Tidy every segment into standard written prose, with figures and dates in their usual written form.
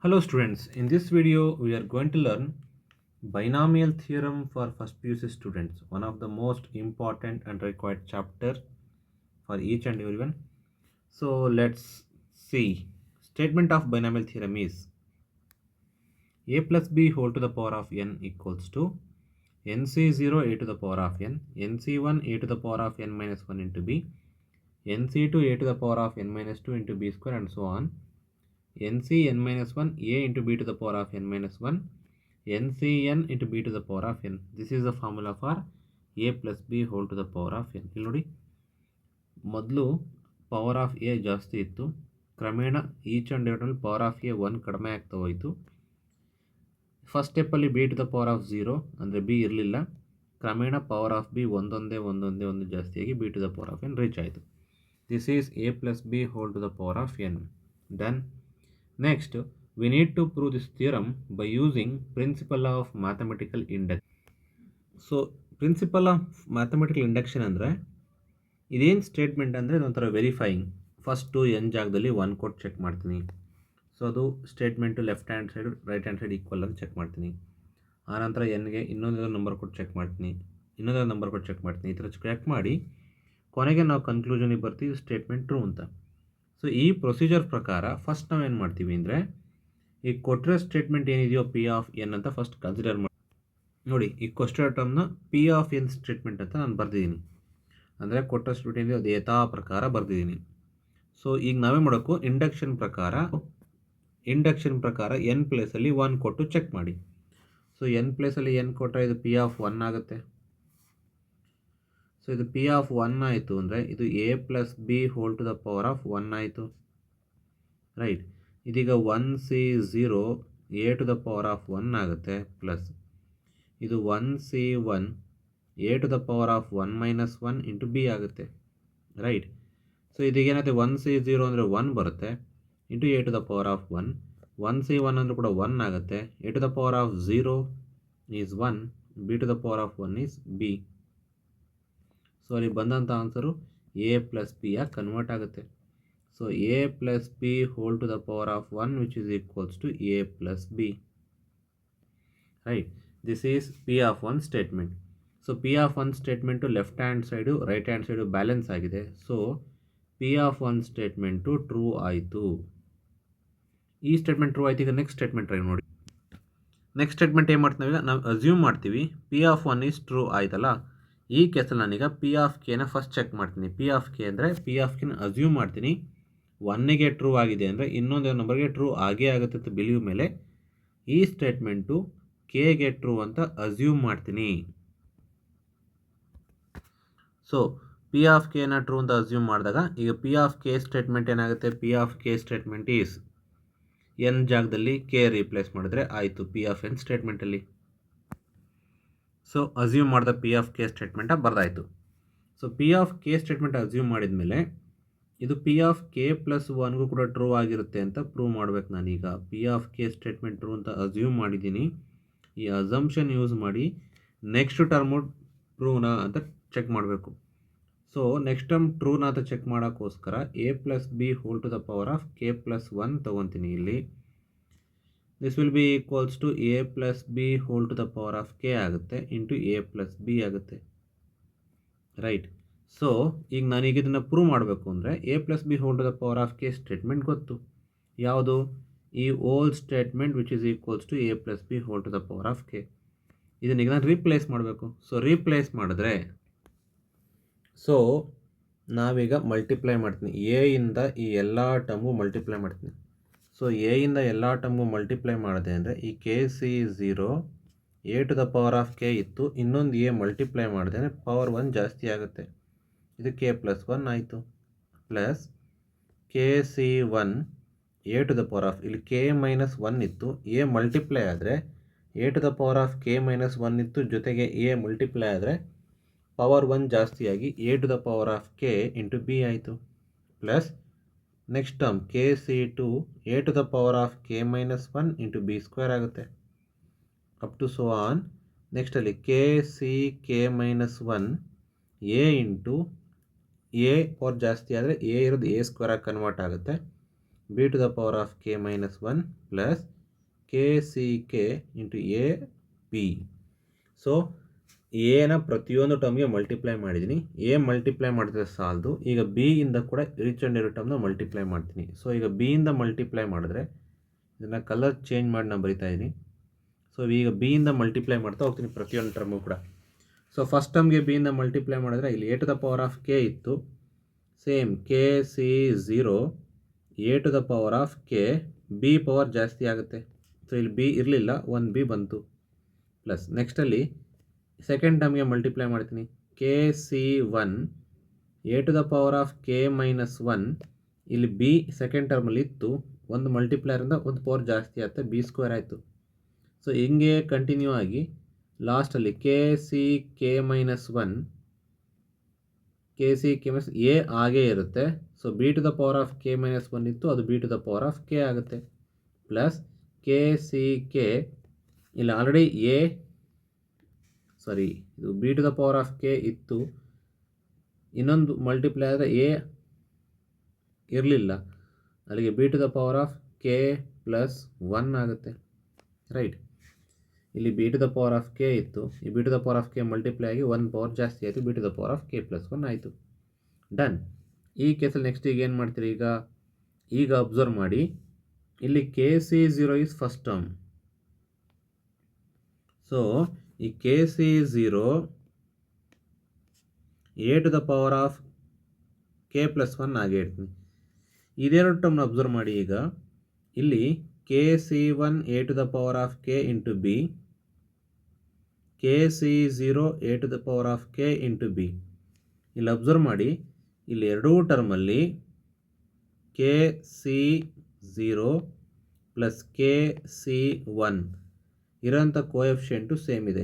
Hello students, in this video we are going to learn binomial theorem for first PUC students, one of the most important and required chapter for each and everyone. So let's see. Statement of binomial theorem is a plus b whole to the power of n equals to nc0 a to the power of n, nc1 a to the power of n minus 1 into b, nc2 a to the power of n minus 2 into b square and so on. nc n minus 1 a into b to the power of n minus 1 ncn into b to the power of n. This is the formula for a plus b whole to the power of n. ಇಲ್ಲಿ ನೋಡಿ, ಮೊದಲು power of A ಜಾಸ್ತಿ ಇತ್ತು, ಕ್ರಮೇಣ each and every power of A 1 ಕಡಿಮೆ ಆಗ್ತಾ ಹೋಯಿತು. First ಸ್ಟೆಪ್ಪಲ್ಲಿ B to the power of 0 ಅಂದರೆ ಬಿ ಇರಲಿಲ್ಲ, ಕ್ರಮೇಣ ಪವರ್ ಆಫ್ ಬಿ ಒಂದು ಜಾಸ್ತಿಯಾಗಿ B to the power of N reach ಆಯಿತು. This is A plus B whole to the power of N. Then next, we need to prove this theorem by using principle of mathematical induction. So, principle of mathematical induction ಅಂದರೆ ಇದೇನು statement ಅಂದರೆ ಒಂಥರ verifying. First N ಜಾಗದಲ್ಲಿ 1 ಕೊಟ್ಟು check ಮಾಡ್ತೀನಿ. So ಅದು statement left hand side right hand side equal ಅಂತ check ಮಾಡ್ತೀನಿ. ಆನಂತರ ಎನ್ಗೆ ಇನ್ನೊಂದು ನಂಬರ್ ಕೊಟ್ಟು ಚೆಕ್ ಮಾಡ್ತೀನಿ, ಇನ್ನೊಂದು ನಂಬರ್ ಕೊಟ್ಟು ಚೆಕ್ ಮಾಡ್ತೀನಿ. ಈ ಥರ ಚೆಕ್ ಮಾಡಿ ಕೊನೆಗೆ ನಾವು ಕನ್ಕ್ಲೂಷನಿಗೆ ಬರ್ತೀವಿ ಸ್ಟೇಟ್ಮೆಂಟ್ ಟ್ರೂ ಅಂತ. ಸೊ ಈ ಪ್ರೊಸೀಜರ್ ಪ್ರಕಾರ ಫಸ್ಟ್ ನಾವು ಏನು ಮಾಡ್ತೀವಿ ಅಂದರೆ, ಈ ಕೊಟ್ಟಿರೋ ಸ್ಟೇಟ್ಮೆಂಟ್ ಏನಿದೆಯೋ ಪಿ ಆಫ್ ಎನ್ ಅಂತ ಫಸ್ಟ್ ಕನ್ಸಿಡರ್ ಮಾಡಿ. ನೋಡಿ, ಈ ಕೊಟ್ಟಿರೋ ಟರ್ಮ್ನ ಪಿ ಆಫ್ ಎನ್ ಸ್ಟೇಟ್ಮೆಂಟ್ ಅಂತ ನಾನು ಬರ್ದಿದ್ದೀನಿ. ಅಂದರೆ ಕೊಟ್ಟ ಸ್ಟೇಟ್ಮೆಂಟ್ ಏನಿದೆಯೋ ಅದು ಯಥಾ ಪ್ರಕಾರ ಬರ್ದಿದ್ದೀನಿ. ಸೊ ಈಗ ನಾವೇ ಮಾಡೋಕ್ಕೂ ಇಂಡಕ್ಷನ್ ಪ್ರಕಾರ ಎನ್ ಪ್ಲೇಸಲ್ಲಿ 1 ಕೊಟ್ಟು ಚೆಕ್ ಮಾಡಿ. ಸೊ ಎನ್ ಪ್ಲೇಸಲ್ಲಿ ಎನ್ ಕೊಟ್ಟರೆ ಇದು ಪಿ ಆಫ್ 1 ಆಗುತ್ತೆ. ಸೊ ಇದು ಪಿ ಆಫ್ 1 ಆಯಿತು ಅಂದರೆ ಇದು A plus B whole to the power of 1 ಆಯಿತು, ರೈಟ್. ಇದೀಗ 1c0 A to the power of 1 ಆಗುತ್ತೆ, ಪ್ಲಸ್ ಇದು 1c1 A to the power of 1 minus 1 into B ಆಗುತ್ತೆ, ರೈಟ್. ಸೊ ಇದೀಗೇನಾಗುತ್ತೆ, 1c0 ಅಂದರೆ 1 ಬರುತ್ತೆ into A to the power of 1, 1c1 ಅಂದರೂ ಕೂಡ 1 ಆಗುತ್ತೆ, A to the power of 0 is 1, B to the power of 1 is B. So ಅಲ್ಲಿ ಬಂದಂಥ answer A plus B ಆಗಿ ಕನ್ವರ್ಟ್ ಆಗುತ್ತೆ. So A plus B whole to the power of 1 which is equals to A plus B, right. This is P of 1 statement. So P of 1 statement left hand side right hand side balance ಆಗಿದೆ. So P of 1 statement true ಆಯಿತು. ಈ statement true ಆಯ್ತು. ಈಗ next statement try ನೋಡಿ. Next statement ಏನು ಮಾಡ್ತೀವಿ, ನಾವು assume ಮಾಡ್ತೀವಿ ಪಿ ಆಫ್ 1 ಈಸ್ ಟ್ರೂ ಆಯ್ತಲ್ಲ. ಈ ಕೇಸಲ್ಲಿ ನಾನೀಗ ಪಿ ಆಫ್ ಕೆನ ಫಸ್ಟ್ ಚೆಕ್ ಮಾಡ್ತೀನಿ. ಪಿ ಆಫ್ ಕೆ ಅಂದರೆ ಪಿ ಆಫ್ ಕೆನ ಅಸ್ಯೂಮ್ ಮಾಡ್ತೀನಿ. 1ಗೆ ಟ್ರೂ ಆಗಿದೆ ಅಂದರೆ ಇನ್ನೊಂದು ನಂಬರ್ಗೆ ಟ್ರೂ ಆಗೇ ಆಗುತ್ತೆ ಅಂತ ಬಿಲೀವ್ ಮೇಲೆ ಈ ಸ್ಟೇಟ್ಮೆಂಟು ಕೆಗೆ ಟ್ರೂ ಅಂತ ಅಸ್ಯೂಮ್ ಮಾಡ್ತೀನಿ. ಸೊ ಪಿ ಆಫ್ ಕೆನ ಟ್ರೂ ಅಂತ ಅಸ್ಯೂಮ್ ಮಾಡಿದಾಗ ಈಗ ಪಿ ಆಫ್ ಕೆ ಸ್ಟೇಟ್ಮೆಂಟ್ ಏನಾಗುತ್ತೆ, P of K statement is N ಜಾಗದಲ್ಲಿ ಕೆ ರೀಪ್ಲೇಸ್ ಮಾಡಿದ್ರೆ ಆಯಿತು ಪಿ ಆಫ್ ಎನ್ ಸ್ಟೇಟ್ಮೆಂಟಲ್ಲಿ. ಸೊ ಅಸ್ಯೂಮ್ ಮಾಡಿದ ಪಿ ಆಫ್ ಕೆ ಸ್ಟೇಟ್ಮೆಂಟಾಗಿ ಬರ್ದಾಯಿತು. So P of K statement assume ಮಾಡಿದ ಮೇಲೆ ಇದು ಪಿ ಆಫ್ ಕೆ ಪ್ಲಸ್ 1ಗೂ ಕೂಡ ಟ್ರೂ ಆಗಿರುತ್ತೆ ಅಂತ ಪ್ರೂವ್ ಮಾಡಬೇಕು. ನಾನೀಗ P of K statement true ಅಂತ ಅಸ್ಯೂಮ್ ಮಾಡಿದ್ದೀನಿ. ಈ ಅಸಂಪ್ಷನ್ ಯೂಸ್ ಮಾಡಿ ನೆಕ್ಸ್ಟ್ ಟರ್ಮು ಟ್ರೂನಾ ಅಂತ ಚೆಕ್ ಮಾಡಬೇಕು. ಸೊ ನೆಕ್ಸ್ಟ್ ಟರ್ಮ್ ಟ್ರೂನಾ ಅಂತ ಚೆಕ್ ಮಾಡೋಕ್ಕೋಸ್ಕರ A plus B whole to the power of K plus 1 ತೊಗೊತೀನಿ ಇಲ್ಲಿ. This will be equals to A plus B whole to the power of K ಆಗುತ್ತೆ into A plus B ಆಗುತ್ತೆ, right. So ಈಗ ನಾನೀಗ ಇದನ್ನು prove ಮಾಡಬೇಕು ಅಂದರೆ A plus B whole to the power of K statement ಗೊತ್ತು, ಯಾವುದು, ಈ whole statement which is equals to A plus B whole to the power of K. ಇದನ್ನೀಗ ನಾನು ರೀಪ್ಲೇಸ್ ಮಾಡಬೇಕು. ಸೊ ರೀಪ್ಲೇಸ್ ಮಾಡಿದ್ರೆ ಸೊ ನಾವೀಗ ಮಲ್ಟಿಪ್ಲೈ ಮಾಡ್ತೀನಿ, ಎ ಇಂದ ಈ ಎಲ್ಲ ಟರ್ಮು ಮಲ್ಟಿಪ್ಲೈ ಮಾಡ್ತೀನಿ. ಸೊ ಎ ಇಂದ ಎಲ್ಲ ಟರ್ಮು ಮಲ್ಟಿಪ್ಲೈ ಮಾಡಿದೆ ಅಂದರೆ ಈ K C 0 A to the power of K ಇತ್ತು, ಇನ್ನೊಂದು ಎ ಮಲ್ಟಿಪ್ಲೈ ಮಾಡಿದೆ ಅಂದರೆ ಪವರ್ 1 ಜಾಸ್ತಿ ಆಗುತ್ತೆ, ಇದು ಕೆ ಪ್ಲಸ್ 1 ಆಯಿತು, plus K C 1 A to the power of, ಇಲ್ಲಿ ಕೆ ಮೈನಸ್ 1 ಇತ್ತು, ಎ ಮಲ್ಟಿಪ್ಲೈ ಆದರೆ A to the power of K minus 1 ಇತ್ತು, ಜೊತೆಗೆ ಎ ಮಲ್ಟಿಪ್ಲೈ ಆದರೆ ಪವರ್ 1 ಜಾಸ್ತಿಯಾಗಿ A to the power of K into B ಆಯಿತು, plus next term K C 2 A to the power of K minus 1 into B square ಆಗುತ್ತೆ, up to so on. ನೆಕ್ಸ್ಟಲ್ಲಿ K C K minus 1 A into A power ಜಾಸ್ತಿ ಆದರೆ A ಇರೋದು A ಸ್ಕ್ವೇರಾಗಿ convert ಆಗುತ್ತೆ, B to the power of K minus 1 plus K C K into A B. So ಎನ ಪ್ರತಿಯೊಂದು ಟರ್ಮ್ಗೆ ಮಲ್ಟಿಪ್ಲೈ ಮಾಡಿದ್ದೀನಿ. ಎ ಮಲ್ಟಿಪ್ಲೈ ಮಾಡಿದ್ರೆ ಸಾಲದು, ಈಗ ಬಿ ಇಂದ ಕೂಡ ರಿಚ್ ಆ್ಯಂಡ್ ಇರೋ ಟರ್ಮ್ನ ಮಲ್ಟಿಪ್ಲೈ ಮಾಡ್ತೀನಿ. ಸೊ ಈಗ ಬಿ ಇಂದ ಮಲ್ಟಿಪ್ಲೈ ಮಾಡಿದ್ರೆ ಇದನ್ನು ಕಲರ್ ಚೇಂಜ್ ಮಾಡಿ ನಾನು ಬರಿತಾ ಇದ್ದೀನಿ. ಸೊ ಈಗ ಬಿ ಇಂದ ಮಲ್ಟಿಪ್ಲೈ ಮಾಡ್ತಾ ಹೋಗ್ತೀನಿ ಪ್ರತಿಯೊಂದು ಟರ್ಮು ಕೂಡ. ಸೊ ಫಸ್ಟ್ ಟರ್ಮ್ಗೆ ಬಿ ಇಂದ ಮಲ್ಟಿಪ್ಲೈ ಮಾಡಿದ್ರೆ ಇಲ್ಲಿ A to the power of K ಇತ್ತು, same K C 0 A to the power of K, B power ಜಾಸ್ತಿ ಆಗುತ್ತೆ. ಸೊ ಇಲ್ಲಿ ಬಿ ಇರಲಿಲ್ಲ, 1 ಬಿ ಬಂತು. ಪ್ಲಸ್ ನೆಕ್ಸ್ಟಲ್ಲಿ ಸೆಕೆಂಡ್ ಟರ್ಮ್ಗೆ ಮಲ್ಟಿಪ್ಲೈ ಮಾಡ್ತೀನಿ. K C 1 A to the power of K minus 1, ಇಲ್ಲಿ ಬಿ ಸೆಕೆಂಡ್ ಟರ್ಮಲ್ಲಿ ಇತ್ತು, ಒಂದು ಮಲ್ಟಿಪ್ಲೈರಿಂದ ಒಂದು ಪವರ್ ಜಾಸ್ತಿ ಆಗುತ್ತೆ, ಬಿ ಸ್ಕ್ವೇರ್ ಆಯಿತು. ಸೊ ಹಿಂಗೆ ಕಂಟಿನ್ಯೂ ಆಗಿ ಲಾಸ್ಟಲ್ಲಿ K C K minus 1, K C K minus A ಆಗೇ ಇರುತ್ತೆ. So B to the power of K minus 1 ಇತ್ತು, ಅದು B to the power of K ಆಗುತ್ತೆ. ಪ್ಲಸ್ ಕೆ ಸಿ ಕೆ, ಇಲ್ಲಿ ಆಲ್ರೆಡಿ ಇದು B to the power of K ಇತ್ತು, ಇನ್ನೊಂದು multiply ಆದರೆ ಎ ಇರಲಿಲ್ಲ, ಅಲ್ಲಿಗೆ B to the power of K plus 1 ಆಗುತ್ತೆ. ರೈಟ್, ಇಲ್ಲಿ B to the power of K ಇತ್ತು, ಈ B to the power of K multiply ಆಗಿ 1 ಪವರ್ ಜಾಸ್ತಿ ಆಯಿತು, B to the power of K plus 1 ಆಯಿತು. ಡನ್. ಈ ಕೇಸಲ್ಲಿ ನೆಕ್ಸ್ಟ್ ಈಗ ಏನು ಮಾಡ್ತೀರಿ, ಈಗ ಅಬ್ಸರ್ವ್ ಮಾಡಿ, ಇಲ್ಲಿ K C 0 is first term. So ಈ K C 0 A to the power of K plus 1 ಆಗೇ ಇಡ್ತೀನಿ. ಇದೆರಡು ಟರ್ಮ್ನ ಅಬ್ಸರ್ವ್ ಮಾಡಿ. ಈಗ ಇಲ್ಲಿ K C 1 A to the power of K into B, K C 0 A to the power of K into B. ಇಲ್ಲಿ observe ಮಾಡಿ, ಇಲ್ಲಿ ಎರಡೂ ಟರ್ಮಲ್ಲಿ K C 0 plus K C 1 ಇರೋಂಥ ಕೋಎಫಿಷಿಯೆಂಟು ಸೇಮ್ ಇದೆ.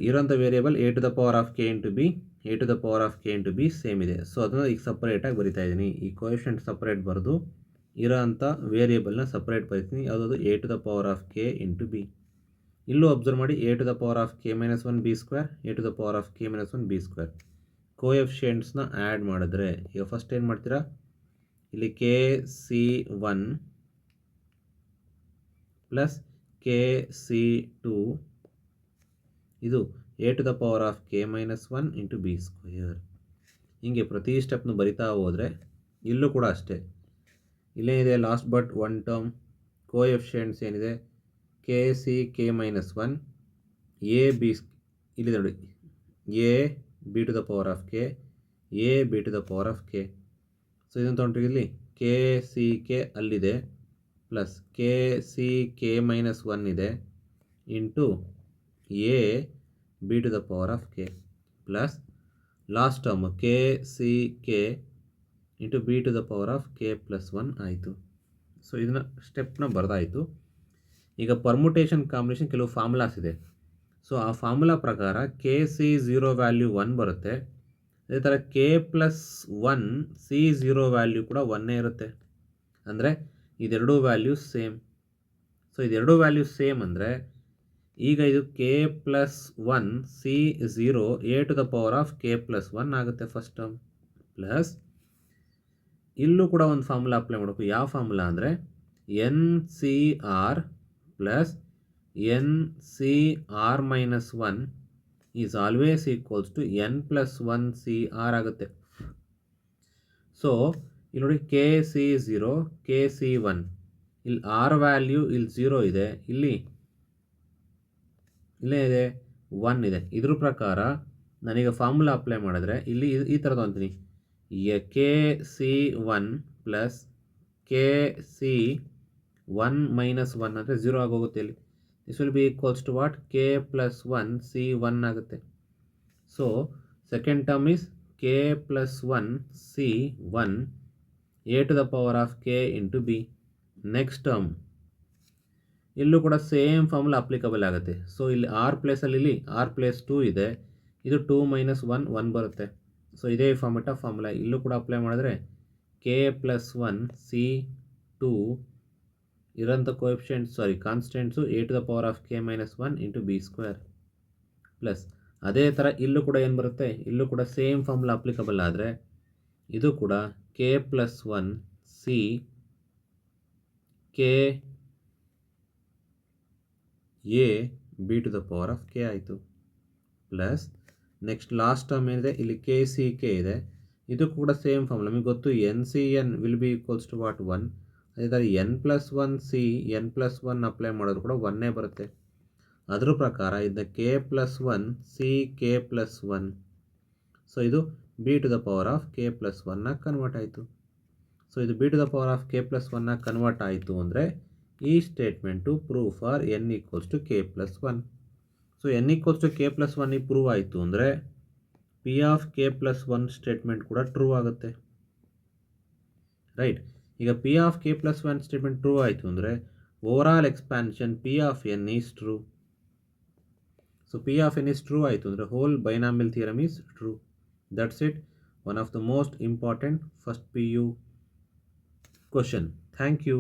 ಇರೋಂಥ variable A to the power of K into B, A to the power of K into B same ಇದೆ. So ಅದನ್ನು ಈಗ ಸಪ್ರೇಟಾಗಿ ಬರಿತಾ ಇದ್ದೀನಿ. ಈ ಕೋಎಫಿಷಿಯೆಂಟ್ ಸಪ್ರೇಟ್ ಬರೆದು ಇರೋಂಥ ವೇರಿಯೇಬಲ್ನ ಸಪ್ರೇಟ್ ಬರಿತೀನಿ. ಯಾವುದಾದ್ರು A to the power of K into B. ಇಲ್ಲೂ ಅಬ್ಸರ್ವ್ ಮಾಡಿ, A to the power of K minus 1 B square, A to the power of K minus 1 B square. ಕೋಎಫಿಷಿಯೆಂಟ್ಸ್ನ ಆ್ಯಡ್ ಮಾಡಿದ್ರೆ ಈಗ ಫಸ್ಟ್ ಏನು ಮಾಡ್ತೀರಾ, ಇಲ್ಲಿ K C 1 plus K C 2, ಇದು A to the power of K minus 1 into B square. ಹೀಗೆ ಪ್ರತಿ ಸ್ಟೆಪ್ನು ಬರಿತಾ ಹೋದರೆ ಇಲ್ಲೂ ಕೂಡ ಅಷ್ಟೇ. ಇಲ್ಲೇನಿದೆ last but one term coefficients ಏನಿದೆ, K C K minus 1 A B, ಇಲ್ಲಿ ನೋಡಿ A B to the power of K, A B to the power of K. So ಇದನ್ನು ತೊಗೊಂಡ್ರೆ ಇಲ್ಲಿ ಕೆ ಸಿ ಕೆ ಅಲ್ಲಿದೆ, plus K C K minus 1 ಇದೆ, into A B to the power of K, plus last term K C K into B to the power of K plus 1 ಆಯಿತು. So ಇದನ್ನು ಸ್ಟೆಪ್ನ ಬರೆದಾಯಿತು. ಈಗ permutation combination ಕೆಲವು formulas ಇದೆ. So ಆ formula ಪ್ರಕಾರ K C 0 value 1 ಬರುತ್ತೆ. ಅದೇ ಥರ ಕೆ ಪ್ಲಸ್ 1 ಸಿ 0 ವ್ಯಾಲ್ಯೂ ಕೂಡ 1 ಇರುತ್ತೆ. ಅಂದರೆ ಇದೆರಡೂ ವ್ಯಾಲ್ಯೂಸ್ ಸೇಮ್. ಸೊ ಇದೆರಡೂ ವ್ಯಾಲ್ಯೂಸ್ ಸೇಮ್ ಅಂದರೆ ಈಗ ಇದು K plus 1 C 0 A to the power of K plus 1 ಆಗುತ್ತೆ ಫಸ್ಟ್ ಟರ್ಮ್. ಪ್ಲಸ್ ಇಲ್ಲೂ ಕೂಡ ಒಂದು ಫಾರ್ಮುಲಾ ಅಪ್ಲೈ ಮಾಡಬೇಕು. ಯಾವ ಫಾರ್ಮುಲಾ ಅಂದರೆ N C R plus N C R minus 1 is always equals to N plus 1 C R ಆಗುತ್ತೆ. So ಇಲ್ಲಿ ನೋಡಿ ಕೆ ಸಿ 0 ಕೆ ಸಿ 1, ಇಲ್ಲಿ ಆರ್ ವ್ಯಾಲ್ಯೂ ಇಲ್ಲಿ 0 ಇದೆ, ಇಲ್ಲೇ ಇದೆ 1 ಇದೆ. ಇದ್ರ ಪ್ರಕಾರ ನಾನೀಗ ಫಾರ್ಮುಲಾ ಅಪ್ಲೈ ಮಾಡಿದ್ರೆ ಇಲ್ಲಿ ಈ ಥರ ತೊಗೊತೀನಿ, K C 1 plus K C 1 minus 1 ಅಂದರೆ 0 ಆಗೋಗುತ್ತೆ. ಇಲ್ಲಿ this will be equals to what, K plus 1 C 1 ಆಗುತ್ತೆ. So second term is K plus 1 C 1 A to the power of K into B. Next term ಇಲ್ಲೂ ಕೂಡ same formula applicable ಆಗುತ್ತೆ. So ಇಲ್ಲಿ R ಪ್ಲೇಸಲ್ಲಿ ಇಲ್ಲಿ R place 2 ಇದೆ, ಇದು 2 minus 1 ಬರುತ್ತೆ. ಸೊ ಇದೇ ಫಾರ್ಮುಲಾ ಇಲ್ಲೂ ಕೂಡ ಅಪ್ಲೈ ಮಾಡಿದ್ರೆ ಕೆ ಪ್ಲಸ್ 1 ಸಿ 2 ಇರೋಂಥ ಕಾನ್ಸ್ಟೆಂಟ್ಸು A to the power of K minus 1 into B square. Plus ಅದೇ ಥರ ಇಲ್ಲೂ ಕೂಡ ಏನು ಬರುತ್ತೆ, ಇಲ್ಲೂ ಕೂಡ ಸೇಮ್ ಫಾರ್ಮುಲಾ ಅಪ್ಲಿಕಬಲ್ ಆದರೆ ಇದು ಕೂಡ K plus 1 C K A B to the power of K ಆಯಿತು. ಪ್ಲಸ್ ನೆಕ್ಸ್ಟ್ ಲಾಸ್ಟ್ ಟರ್ಮ್ ಏನಿದೆ ಇಲ್ಲಿ ಕೆ ಸಿ ಕೆ ಇದೆ, ಇದು ಕೂಡ ಸೇಮ್ ಫಾರ್ಮ್. ನಮಗೆ ಗೊತ್ತು N C N will be equals to what 1. ಅದೇ N plus 1 C N plus 1 apply ಮಾಡೋದು ಕೂಡ 1 ಬರುತ್ತೆ. ಅದ್ರ ಪ್ರಕಾರ ಇದು K plus 1 C K plus 1. So ಇದು B to the power of K plus 1 convert ಆಯಿತು. ಸೊ ಇದು B to the power of K plus 1 convert ಆಯಿತು ಅಂದರೆ ಈ statement prove for N equals to K plus 1. So N equals to K plus 1 prove ಆಯಿತು ಅಂದರೆ P of K plus 1 statement ಕೂಡ true ಆಗುತ್ತೆ. Right. ಈಗ P of K plus 1 statement true ಆಯಿತು ಅಂದರೆ overall expansion P of N is true. So P of N is true ಆಯಿತು ಅಂದರೆ whole binomial theorem is true. That's it. One of the most important first PU question. Thank you.